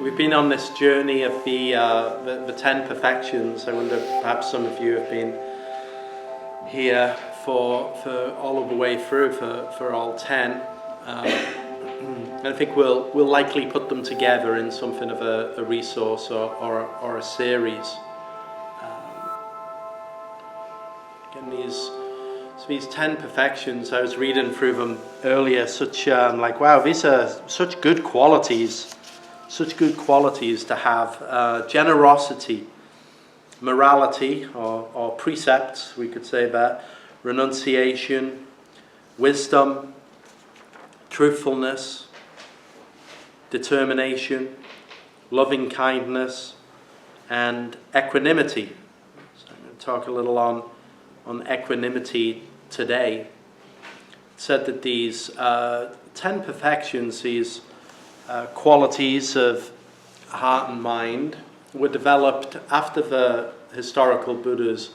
We've been on this journey of the 10 perfections. I wonder perhaps some of you have been here for all of the way through for all 10. And I think we'll likely put them together in something of a resource or a series. Again, these 10 perfections, I was reading through them earlier, like, wow, these are such good qualities to have. Generosity, morality, or precepts, we could say that, renunciation, wisdom, truthfulness, determination, loving kindness, and equanimity. So I'm going to talk a little on equanimity today. It said that these 10 perfections, these qualities of heart and mind, were developed after the historical Buddha's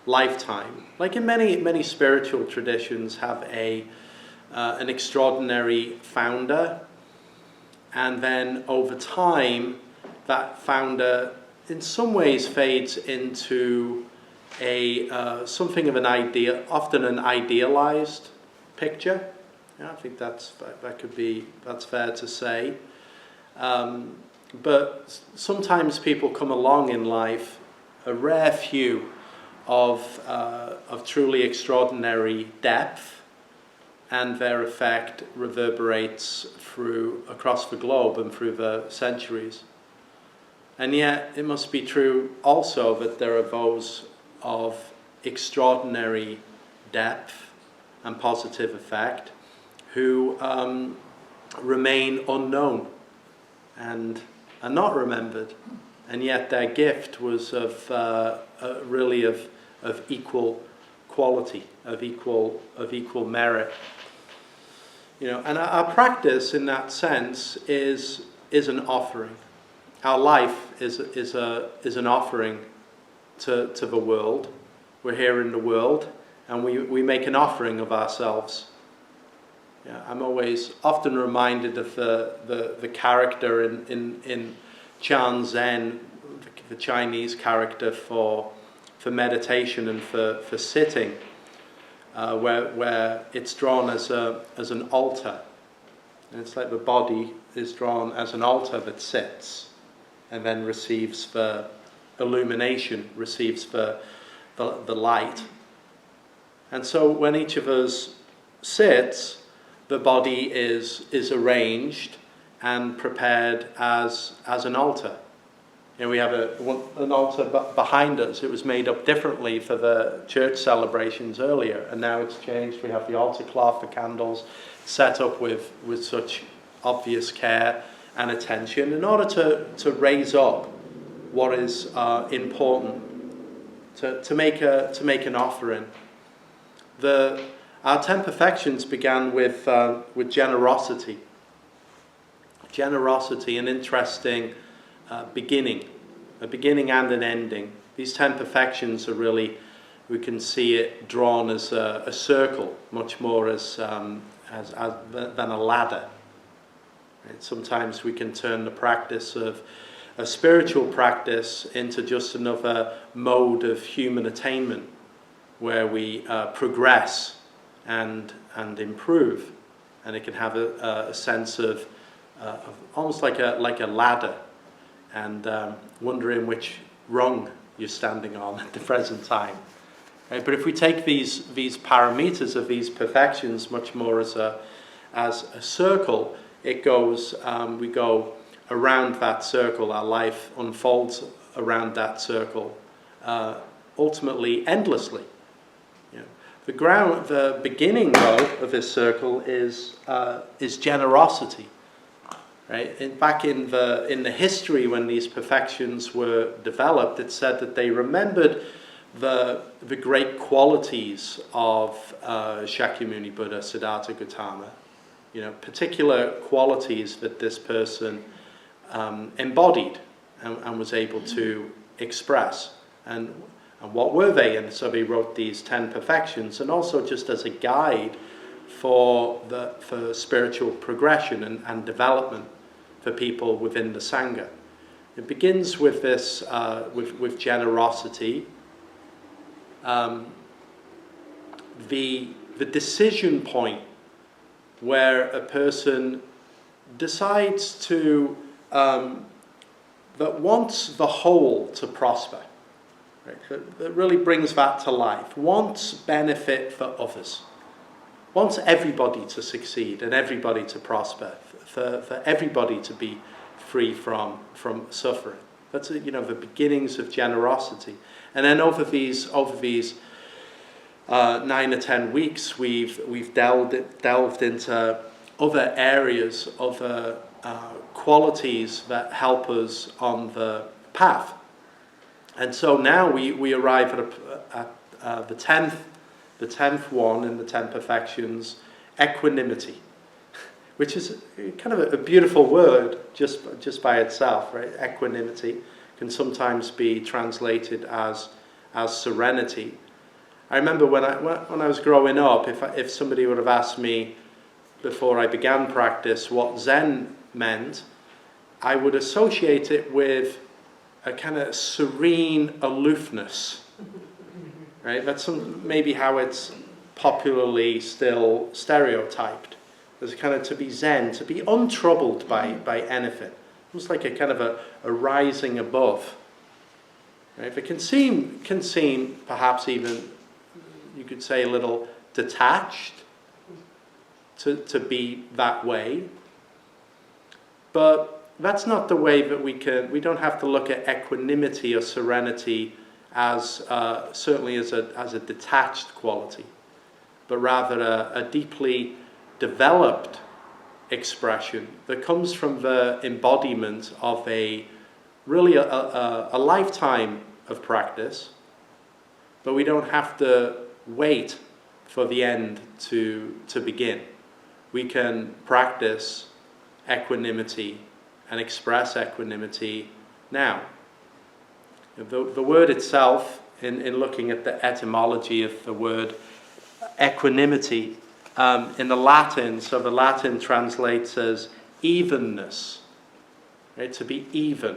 lifetime. Like in many spiritual traditions, have an extraordinary founder, and then over time that founder in some ways fades into something of an idea, often an idealized picture. Yeah, I think that's fair to say. But sometimes people come along in life, a rare few of truly extraordinary depth, and their effect reverberates across the globe and through the centuries. And yet it must be true also that there are those of extraordinary depth and positive effect who remain unknown and are not remembered, and yet their gift was really of equal quality, of equal merit. And our practice in that sense is an offering. Our life is an offering to the world. We're here in the world, and we make an offering of ourselves. Yeah, I'm often reminded of the character in Chan Zen, the Chinese character for meditation and for sitting, where it's drawn as an altar, and it's like the body is drawn as an altar that sits and then receives the illumination, receives the light. And so when each of us sits, the body is arranged and prepared as an altar. We have an altar behind us. It was made up differently for the church celebrations earlier, and now it's changed. We have the altar cloth, the candles, set up with such obvious care and attention in order to raise up what is important, to make an offering. Our 10 perfections began with generosity. Generosity, an interesting beginning, a beginning and an ending. These 10 perfections are really, we can see it drawn as a circle, much more than a ladder. Right? Sometimes we can turn the practice of a spiritual practice into just another mode of human attainment, where we progress and improve, and it can have a sense of almost like a ladder, and wondering which rung you're standing on at the present time. Right? But if we take these parameters of these perfections much more as a circle, it goes. We go around that circle. Our life unfolds around that circle, ultimately endlessly. The beginning though of this circle is generosity. Right? Back in the history when these perfections were developed, it said that they remembered the great qualities of Shakyamuni Buddha, Siddhartha Gautama. Particular qualities that this person embodied and was able to express. And what were they? And so he wrote these 10 perfections, and also just as a guide for spiritual progression and development. for people within the Sangha. It begins with this, with generosity. The decision point where a person decides to, that wants the whole to prosper, right? That really brings that to life, wants benefit for others, wants everybody to succeed and everybody to prosper, for everybody to be free from suffering. That's the beginnings of generosity. And then over these 9 or 10 weeks, we've delved into other areas, other qualities that help us on the path. And so now we arrive at the 10th one in the 10 perfections, equanimity, which is kind of a beautiful word just by itself, right? Equanimity can sometimes be translated as serenity. I remember when I was growing up, if somebody would have asked me before I began practice what Zen meant, I would associate it with a kind of serene aloofness, right? That's maybe how it's popularly still stereotyped. As kind of to be Zen, to be untroubled by anything. Almost like a kind of a rising above. Right? It can seem perhaps even, you could say, a little detached to be that way. But that's not the way that we don't have to look at equanimity or serenity as certainly as a detached quality, but rather a deeply developed expression that comes from the embodiment of a lifetime of practice, but we don't have to wait for the end to begin. We can practice equanimity and express equanimity now. The word itself, in looking at the etymology of the word equanimity, in the Latin, so the Latin translates as evenness, right? To be even.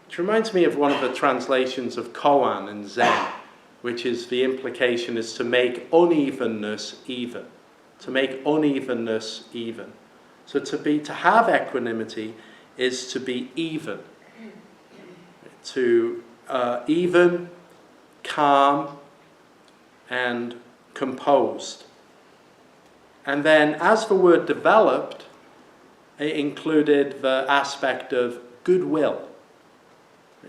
Which reminds me of one of the translations of koan in Zen, which is the implication is to make unevenness even. To make unevenness even. So to have equanimity is to be even. To even, calm, and composed. And then as the word developed, it included the aspect of goodwill.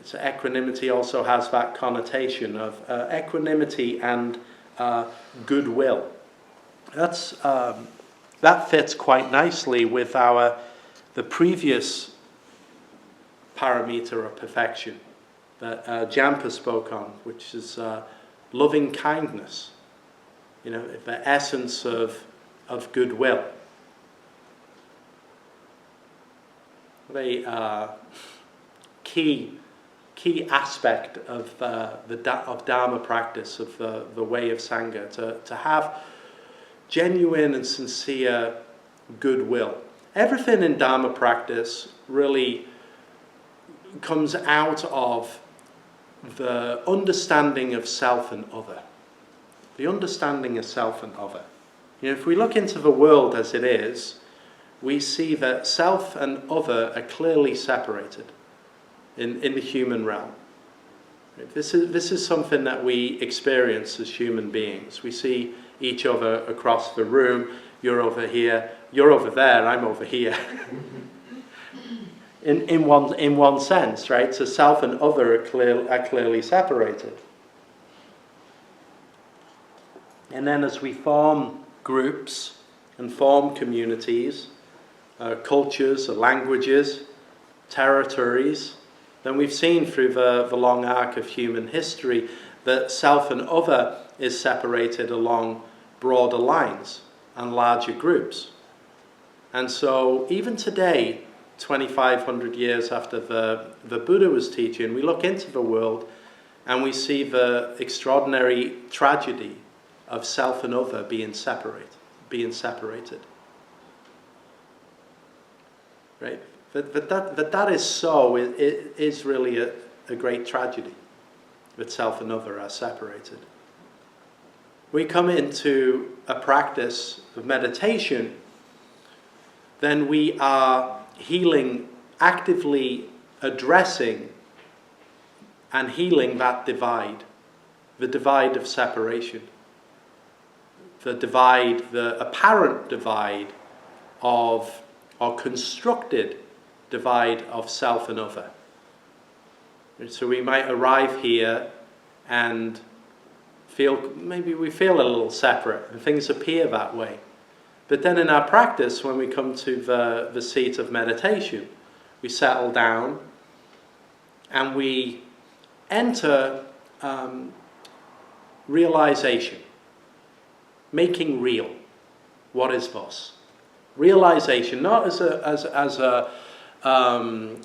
So equanimity also has that connotation of equanimity and goodwill. That fits quite nicely with the previous parameter of perfection that Jampa spoke on, which is loving kindness. The essence of goodwill. A key aspect of Dharma practice, of the way of Sangha, to have genuine and sincere goodwill. Everything in Dharma practice really comes out of the understanding of self and other. The understanding of self and other. If we look into the world as it is, we see that self and other are clearly separated in the human realm. This is something that we experience as human beings. We see each other across the room. You're over here, you're over there, I'm over here. in one sense, right? So self and other are clearly separated. And then as we form groups and form communities, cultures, languages, territories, then we've seen through the long arc of human history that self and other is separated along broader lines and larger groups. And so even today, 2,500 years after the Buddha was teaching, we look into the world and we see the extraordinary tragedy of self and other being separated. Right? That is so, it is really a great tragedy that self and other are separated. We come into a practice of meditation, then we are healing, actively addressing and healing that divide, the divide of separation, the divide, the apparent divide of, or constructed divide of self and other. So we might arrive here and maybe we feel a little separate, and things appear that way. But then in our practice, when we come to the seat of meditation, we settle down and we enter realization, making real what is thus. Realization, not as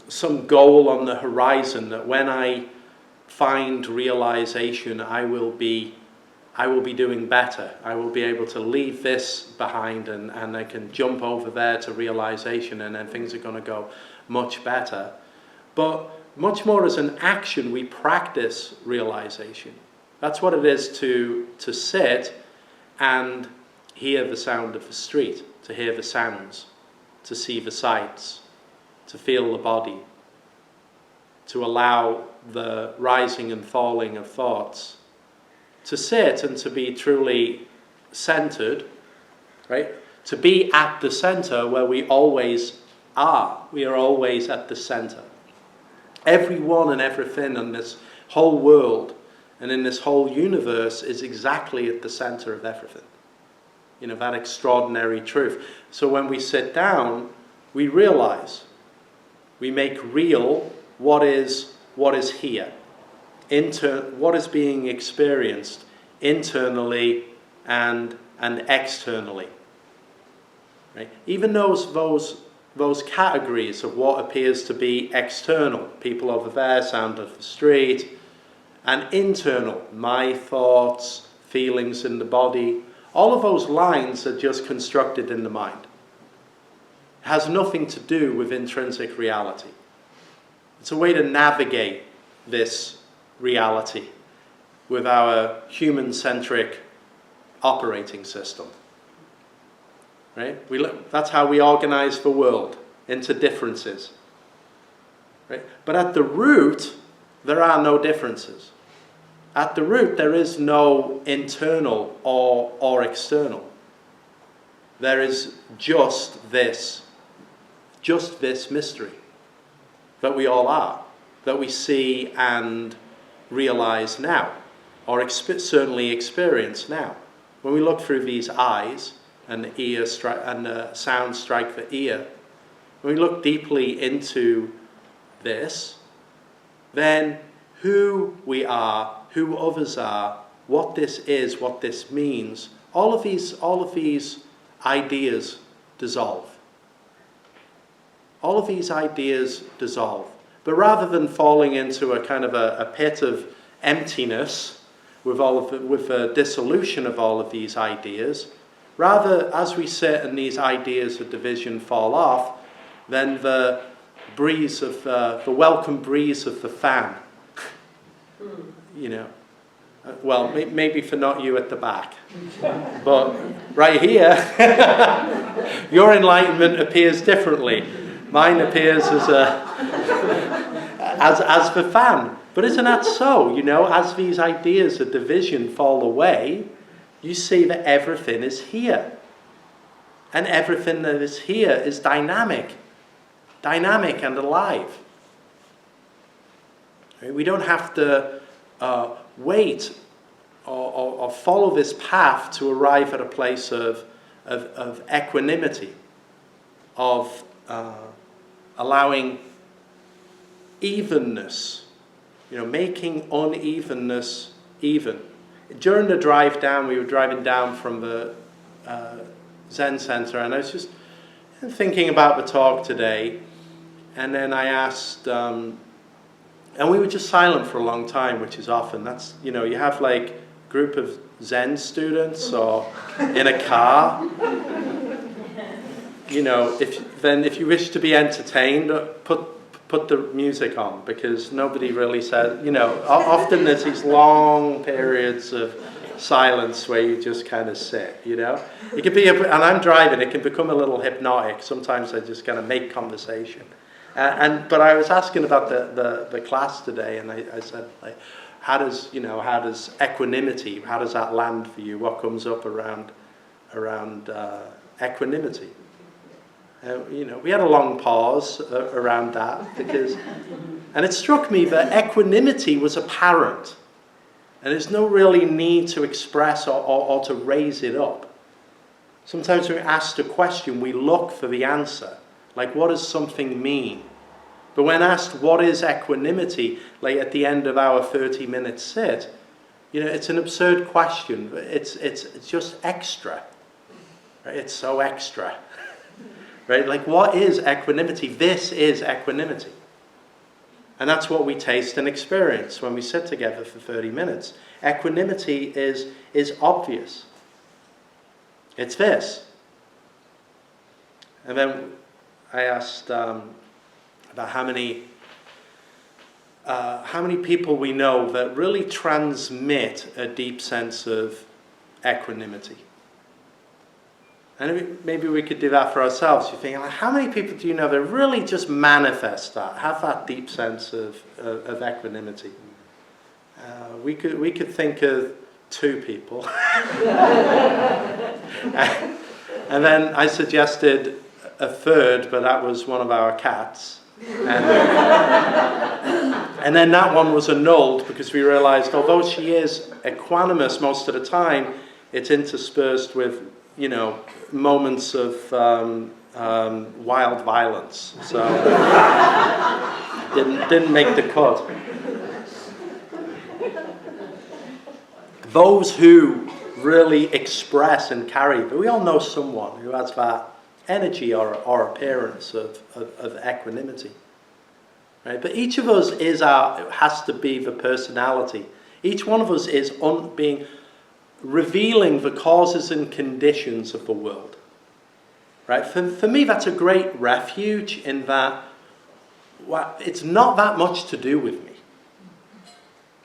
some goal on the horizon, that when I find realization, I will be doing better. I will be able to leave this behind and I can jump over there to realization, and then things are going to go much better. But much more as an action, we practice realization. That's what it is to sit and hear the sound of the street, to hear the sounds, to see the sights, to feel the body, to allow the rising and falling of thoughts, to sit and to be truly centered, right? To be at the center where we always are. We are always at the center. Everyone and everything in this whole world and in this whole universe is exactly at the center of everything. You know, that extraordinary truth. So when we sit down, we realize, we make real what is here. What is being experienced internally and externally. Right? Even those categories of what appears to be external, people over there, sound of the street, and internal, my thoughts, feelings in the body, all of those lines are just constructed in the mind. It has nothing to do with intrinsic reality. It's a way to navigate this reality with our human-centric operating system. Right? That's how we organize the world, into differences. Right? But at the root, there are no differences. At the root, there is no internal or external. There is just this mystery that we all are, that we see and realize now, or certainly experience now. When we look through these eyes and the ear and the sound strike the ear, when we look deeply into this, then who we are, who others are, what this is, what this means, all of these ideas dissolve. All of these ideas dissolve. But rather than falling into a kind of a pit of emptiness with the dissolution of all of these ideas, rather, as we sit and these ideas of division fall off, then the breeze of the welcome breeze of the fan, you know, well, maybe for not you at the back, but right here, your enlightenment appears differently. Mine appears as the fan. But isn't that so? You know, as these ideas of division fall away, you see that everything is here. And everything that is here is dynamic and alive. We don't have to wait or follow this path to arrive at a place of equanimity, of allowing evenness, you know, making unevenness even. During the drive down, we were driving down from the Zen Center, and I was just thinking about the talk today, and then I asked, and we were just silent for a long time, which is often, that's, you know, you have like a group of Zen students or in a car. You know, if then if you wish to be entertained, put the music on, because nobody really says, often there's these long periods of silence where you just kind of sit, It can be, and I'm driving, it can become a little hypnotic. Sometimes I just kind of make conversation. But I was asking about the class today, and I said, like, how does equanimity, how does that land for you? What comes up around equanimity? We had a long pause around that, and it struck me that equanimity was apparent, and there's no really need to express or to raise it up. Sometimes when we're asked a question, we look for the answer, like, what does something mean? But when asked what is equanimity, like at the end of our 30-minute sit, it's an absurd question. It's just extra, right? It's so extra. Right? Like, what is equanimity? This is equanimity. And that's what we taste and experience when we sit together for 30 minutes. Equanimity is obvious. It's this. And then I asked about how many people we know that really transmit a deep sense of equanimity. And maybe we could do that for ourselves. You think, how many people do you know that really just manifest that, have that deep sense of equanimity? We could think of 2 people. And then I suggested a third, but that was one of our cats. And then that one was annulled because we realized, although she is equanimous most of the time, it's interspersed with moments of wild violence, so didn't make the cut. Those who really express and carry, but we all know someone who has that energy or appearance of equanimity, right? But each of us has to be the personality. Each one of us is revealing the causes and conditions of the world, right? For me, that's a great refuge in that it's not that much to do with me.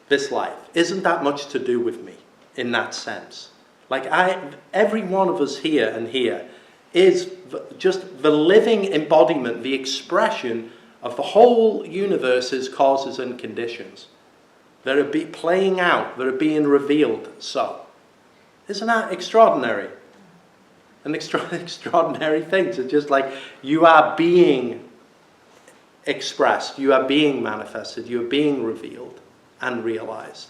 This life isn't that much to do with me in that sense. Like every one of us here is just the living embodiment, the expression of the whole universe's causes and conditions that are playing out, that are being revealed. So, isn't that extraordinary? An extraordinary thing to just like, you are being expressed, you are being manifested, you are being revealed and realized.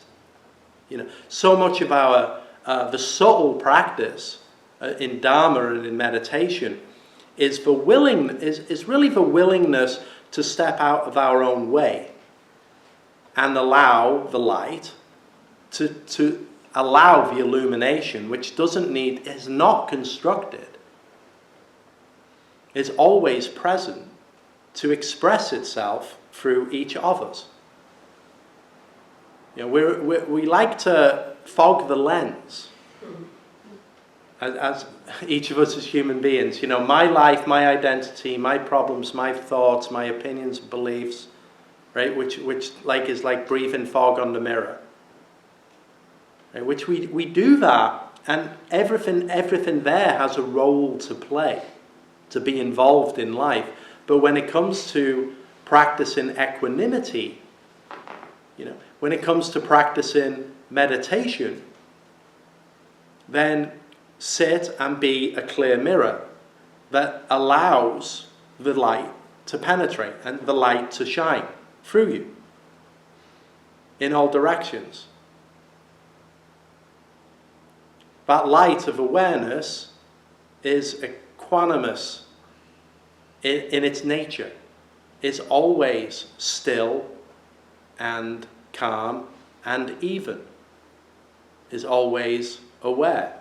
So much of our the subtle practice in Dharma and in meditation is really the willingness to step out of our own way and allow the light to allow the illumination, which is not constructed, is always present, to express itself through each of us. We like to fog the lens, as each of us as human beings. My life, my identity, my problems, my thoughts, my opinions, beliefs, right? Which is like breathing fog on the mirror. Right? Which we do that, and everything there has a role to play, to be involved in life. But when it comes to practicing equanimity, when it comes to practicing meditation, then sit and be a clear mirror that allows the light to penetrate and the light to shine through you in all directions. That light of awareness is equanimous in its nature. It's always still and calm and even. Is always aware.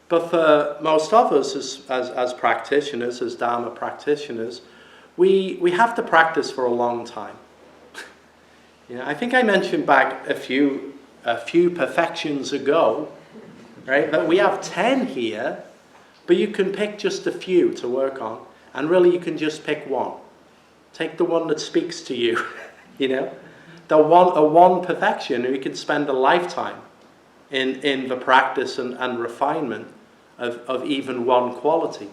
But for most of us as practitioners, as Dharma practitioners, we have to practice for a long time. I think I mentioned back a few perfections ago, right, that we have 10 here but you can pick just a few to work on, and really you can just pick one. Take the one that speaks to you, you know? A one perfection, and you can spend a lifetime in the practice and refinement of even one quality.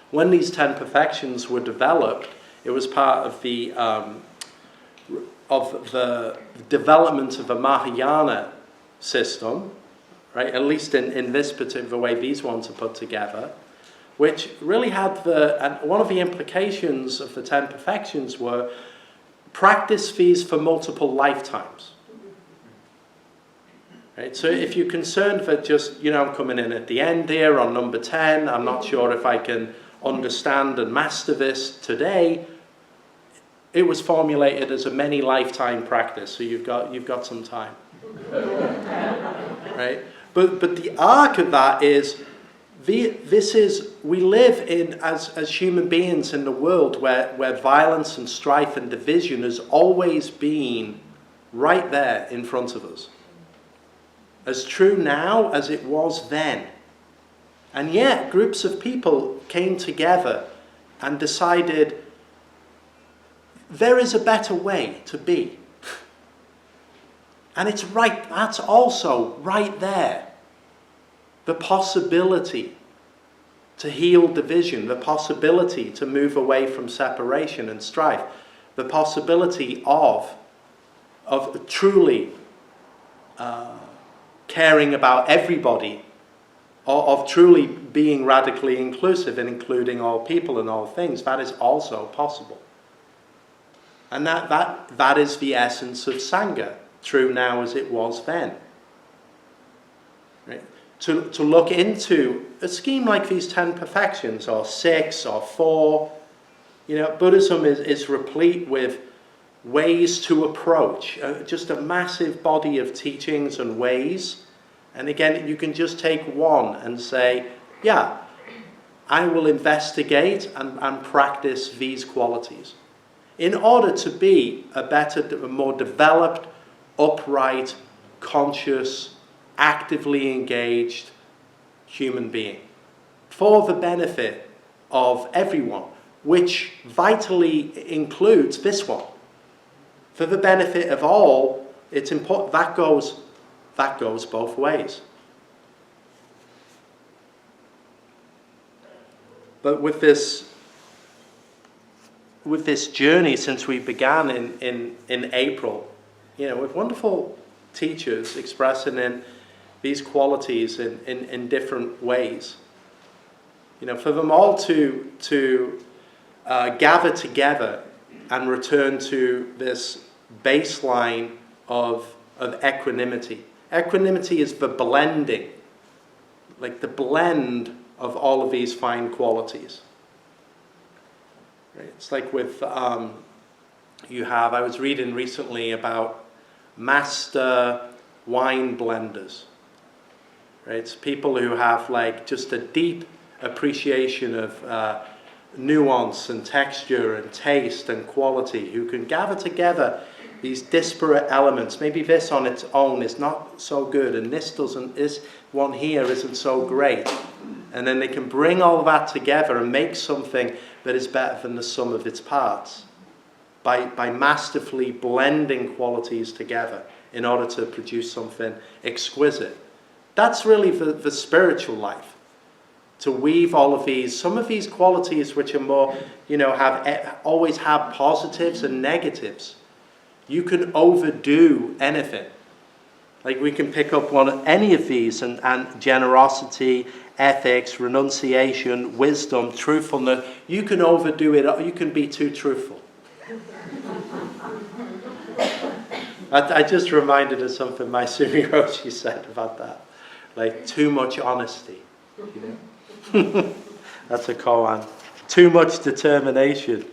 When these 10 perfections were developed, it was part of the development of a Mahayana system, right? At least in this particular way, these ones are put together, which really had and one of the implications of the 10 perfections were practice these for multiple lifetimes. Right? So if you're concerned that just, I'm coming in at the end here on number 10, I'm not sure if I can understand and master this today, it was formulated as a many lifetime practice, so you've got some time. Right? But the arc of that is, we live in as human beings in the world where violence and strife and division has always been right there in front of us. As true now as it was then. And yet groups of people came together and decided there is a better way to be. And that's also right there. The possibility to heal division, the possibility to move away from separation and strife, the possibility of truly caring about everybody, of truly being radically inclusive and including all people and all things, that is also possible. And that is the essence of Sangha, true now as it was then. Right? To look into a scheme like these 10 perfections, or 6, or 4, Buddhism is replete with ways to approach, just a massive body of teachings and ways. And again, you can just take one and say, yeah, I will investigate and practice these qualities in order to be a more developed, upright, conscious, actively engaged human being for the benefit of everyone, which vitally includes this one. For the benefit of all, it's important that goes both ways. But with this journey since we began in April, with wonderful teachers expressing in these qualities in different ways. For them all to gather together and return to this baseline of equanimity. Equanimity is the blending, like the blend of all of these fine qualities. Right? It's like with, I was reading recently about master wine blenders. Right? It's people who have just a deep appreciation of nuance and texture and taste and quality, who can gather together these disparate elements. Maybe this on its own is not so good, and this one here isn't so great. And then they can bring all that together and make something that is better than the sum of its parts by masterfully blending qualities together in order to produce something exquisite. That's really the spiritual life. To weave all of some of these qualities which are more, always have positives and negatives. You can overdo anything. Like we can pick up any of these and generosity, ethics, renunciation, wisdom, truthfulness. You can overdo it. You can be too truthful. I just reminded of something my Sumi Roshi said about that. Like too much honesty. That's a koan. Too much determination.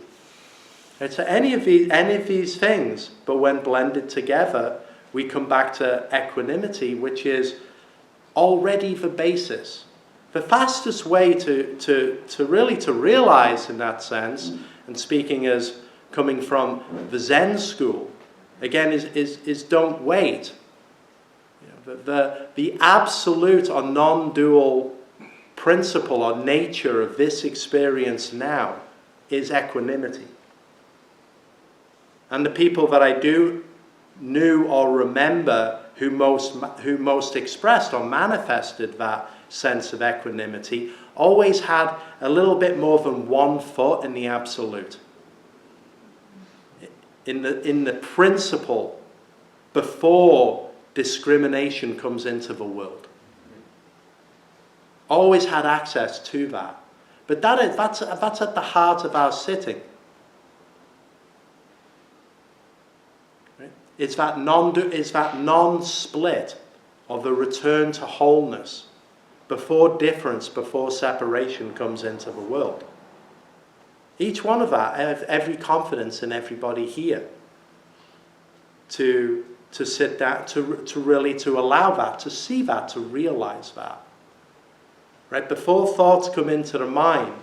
And so any of these things, but when blended together, we come back to equanimity, which is already the basis. The fastest way to really realize in that sense, and speaking as coming from the Zen school, again is don't wait. The absolute or non-dual principle or nature of this experience now is equanimity. And the people that I knew or remember who most expressed or manifested that sense of equanimity always had a little bit more than one foot in the absolute. In the principle before discrimination comes into the world. Always had access to that. But that's at the heart of our sitting. Right? It's that non-split of the return to wholeness before difference, before separation comes into the world. Each one of that, I have every confidence in everybody here to sit down, to allow that, to see that, to realize that. Right? Before thoughts come into the mind,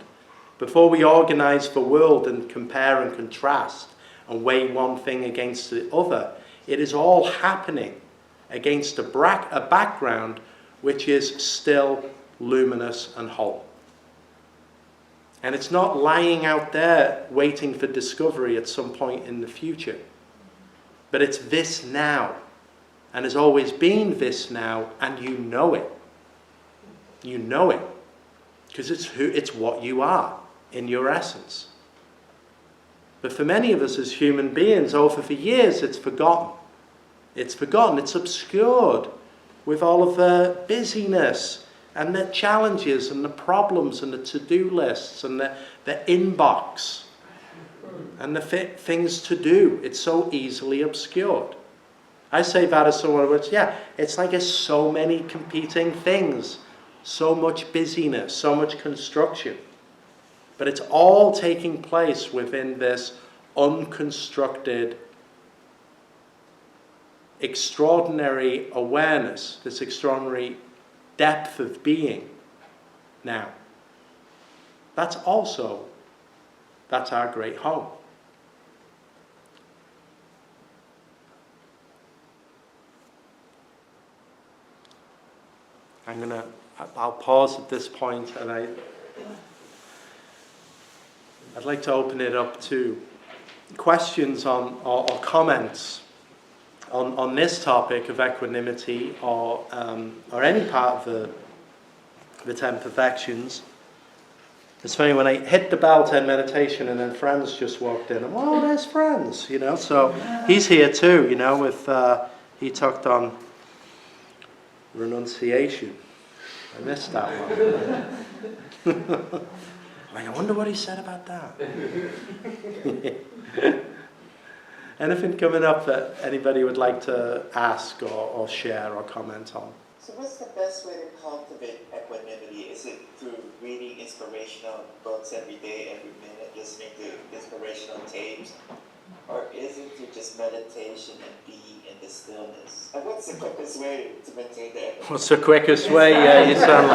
before we organize the world and compare and contrast and weigh one thing against the other, it is all happening against a background which is still luminous and whole. And it's not lying out there waiting for discovery at some point in the future. But it's this now. And has always been this now, and you know it. You know it. Because it's what you are in your essence. But for many of us as human beings, over the years, it's forgotten. It's forgotten. It's obscured with all of the busyness and the challenges and the problems and the to-do lists and the inbox and the things to do. It's so easily obscured. I say that as someone who it's like there's so many competing things, so much busyness, so much construction. But it's all taking place within this unconstructed, extraordinary awareness, this extraordinary depth of being now. That's our great home. I'll pause at this point, and I'd like to open it up to questions or comments on this topic of equanimity or any part of the 10 perfections. It's funny, when I hit the bell to end meditation and then Franz just walked in, and there's Franz, so he's here too, with, he talked on renunciation. I missed that one. I wonder what he said about that. Anything coming up that anybody would like to ask or share or comment on? So what's the best way to cultivate equanimity? Is it through reading inspirational books every day, every minute, listening to inspirational tapes? Or is it through just meditation and being in the stillness? And what's the quickest way to maintain the equanimity? What's the quickest way? Yeah, you sound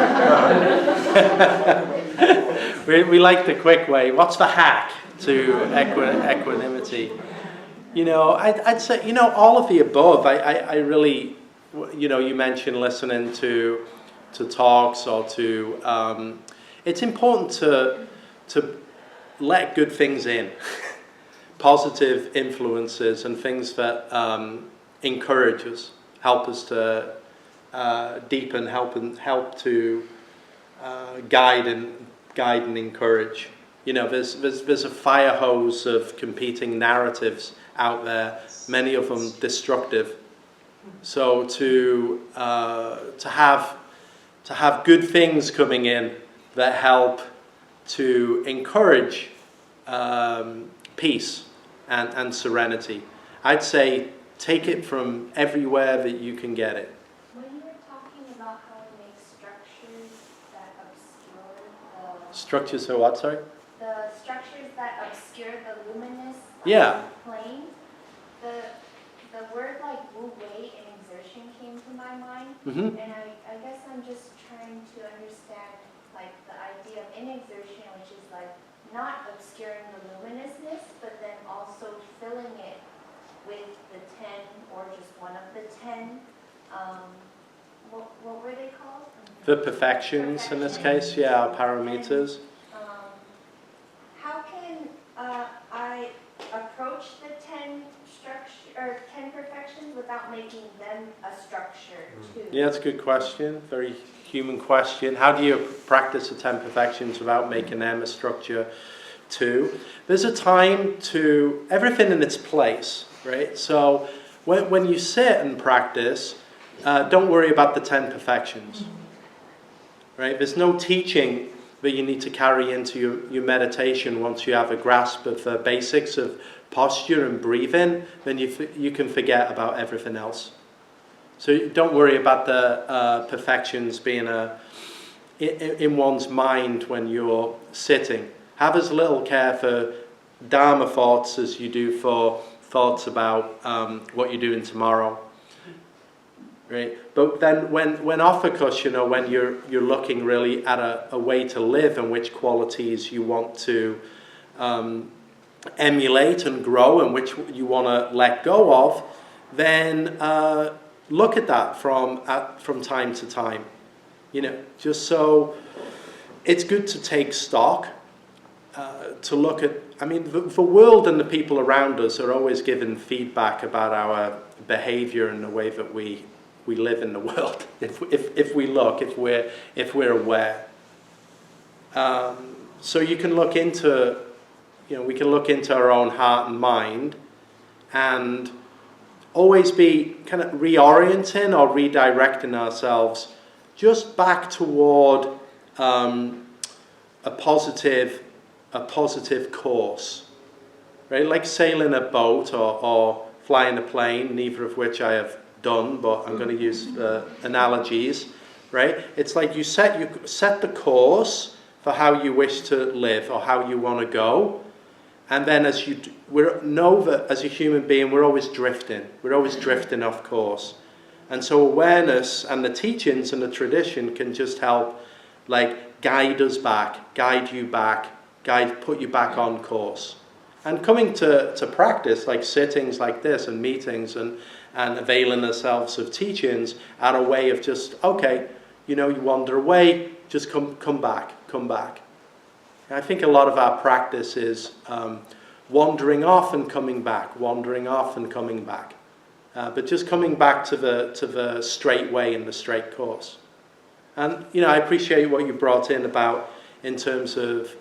like... we like the quick way. What's the hack to equanimity? I'd say, all of the above. I really... you mentioned listening to talks or to... it's important to let good things in. Positive influences and things that encourage us, help us to deepen, help to guide and encourage. There's a fire hose of competing narratives out there, many of them destructive. So to have good things coming in that help to encourage peace and serenity. I'd say take it from everywhere that you can get it. When you were talking about how it makes structures that obscure the... Structures for what, sorry? The structures that obscure the luminous plane. The word like wu wei and exertion came to my mind. Mm-hmm. And I guess I'm just trying to understand like the idea of inexertion, which is like not obscuring the luminousness, but then also filling it with the 10 or just one of the 10. What were they called? The perfections in this case, yeah, are parameters. How can I approach the 10 structure or 10 perfections without making them a structure too? Yeah, that's a good question. Very human question. How do you practice the 10 perfections without making them a structure too? There's a time to everything in its place, right? So when you sit and practice, don't worry about the 10 perfections, right? There's no teaching that you need to carry into your meditation once you have a grasp of the basics of posture and breathing. Then you can forget about everything else. So don't worry about the perfections being in one's mind when you're sitting. Have as little care for Dharma thoughts as you do for thoughts about what you're doing tomorrow. Right? But then when off-focus, when you're looking really at a way to live and which qualities you want to emulate and grow and which you want to let go of, then look at that from time to time. Just so it's good to take stock, to look at, the world and the people around us are always giving feedback about our behavior and the way that we live in the world. If we look, if we're aware. So you can look into, we can look into our own heart and mind and always be kind of reorienting or redirecting ourselves just back toward a positive course, right? Like sailing a boat or flying a plane, neither of which I have done, but I'm going to use analogies, right? It's like you set the course for how you wish to live or how you want to go, and then we know that as a human being we're always drifting off course, and so awareness and the teachings and the tradition can just help, like guide you back, put you back on course. And coming to practice, like sittings like this and meetings and availing ourselves of teachings are a way of just, okay, you wander away, just come back. And I think a lot of our practice is wandering off and coming back, but just coming back to the straight way and the straight course. And I appreciate what you brought in terms of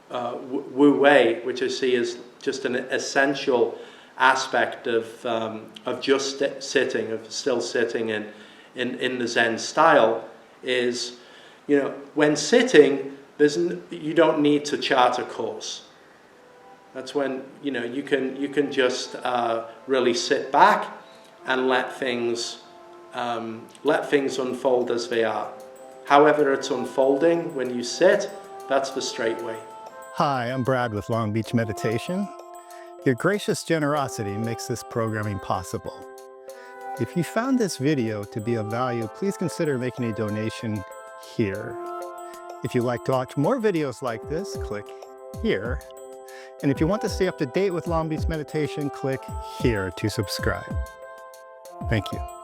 Wu Wei, which I see as just an essential aspect of just sitting, of still sitting in the Zen style, is when sitting, you don't need to chart a course. That's when you can just really sit back and let things unfold as they are. However it's unfolding when you sit, that's the straight way. Hi, I'm Brad with Long Beach Meditation. Your gracious generosity makes this programming possible. If you found this video to be of value, please consider making a donation here. If you'd like to watch more videos like this, click here. And if you want to stay up to date with Long Beach Meditation, click here to subscribe. Thank you.